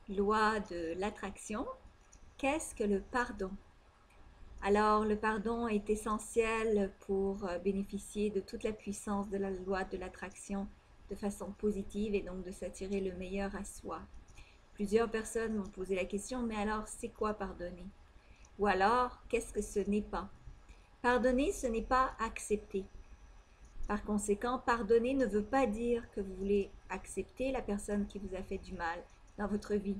loi de l'attraction, qu'est-ce que le pardon? Alors, le pardon est essentiel pour bénéficier de toute la puissance de la loi de l'attraction de façon positive et donc de s'attirer le meilleur à soi. Plusieurs personnes m'ont posé la question, mais alors c'est quoi pardonner? Ou alors, qu'est-ce que ce n'est pas? Pardonner, ce n'est pas accepter. Par conséquent, pardonner ne veut pas dire que vous voulez accepter la personne qui vous a fait du mal dans votre vie.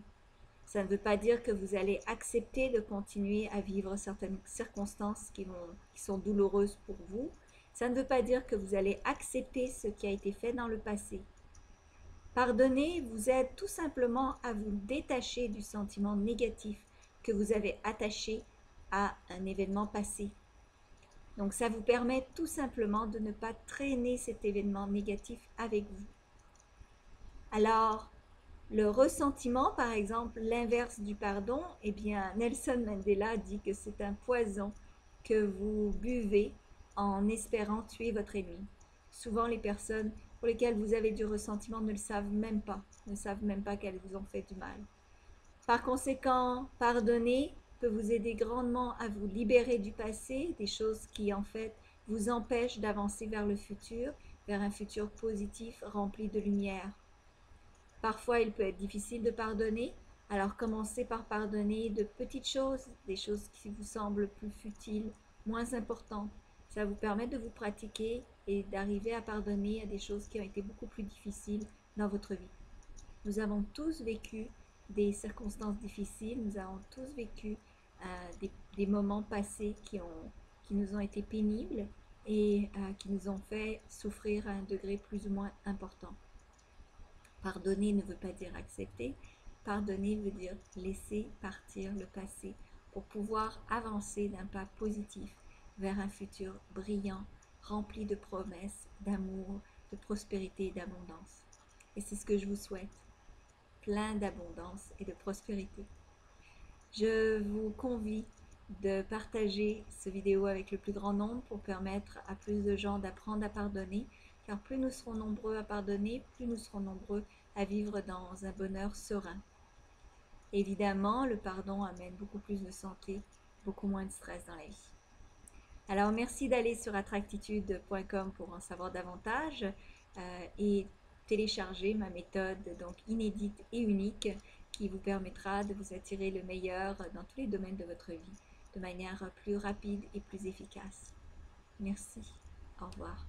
Ça ne veut pas dire que vous allez accepter de continuer à vivre certaines circonstances qui sont douloureuses pour vous. Ça ne veut pas dire que vous allez accepter ce qui a été fait dans le passé. Pardonner vous aide tout simplement à vous détacher du sentiment négatif que vous avez attaché à un événement passé. Donc ça vous permet tout simplement de ne pas traîner cet événement négatif avec vous. Alors, le ressentiment, par exemple, l'inverse du pardon, eh bien, Nelson Mandela dit que c'est un poison que vous buvez en espérant tuer votre ennemi. Souvent, les personnes pour lesquelles vous avez du ressentiment ne le savent même pas, ne savent même pas qu'elles vous ont fait du mal. Par conséquent, pardonner peut vous aider grandement à vous libérer du passé, des choses qui en fait vous empêchent d'avancer vers le futur, vers un futur positif rempli de lumière. Parfois, il peut être difficile de pardonner, alors commencez par pardonner de petites choses, des choses qui vous semblent plus futiles, moins importantes. Ça vous permet de vous pratiquer et d'arriver à pardonner à des choses qui ont été beaucoup plus difficiles dans votre vie. Nous avons tous vécu des circonstances difficiles, nous avons tous vécu des moments passés qui nous ont été pénibles et qui nous ont fait souffrir à un degré plus ou moins important. Pardonner ne veut pas dire accepter. Pardonner veut dire laisser partir le passé pour pouvoir avancer d'un pas positif vers un futur brillant, rempli de promesses, d'amour, de prospérité et d'abondance. Et c'est ce que je vous souhaite, plein d'abondance et de prospérité. Je vous convie de partager ce vidéo avec le plus grand nombre pour permettre à plus de gens d'apprendre à pardonner, car plus nous serons nombreux à pardonner, plus nous serons nombreux à vivre dans un bonheur serein. Évidemment, le pardon amène beaucoup plus de santé, beaucoup moins de stress dans la vie. Alors merci d'aller sur attractitude.com pour en savoir davantage et télécharger ma méthode donc inédite et unique qui vous permettra de vous attirer le meilleur dans tous les domaines de votre vie de manière plus rapide et plus efficace. Merci. Au revoir.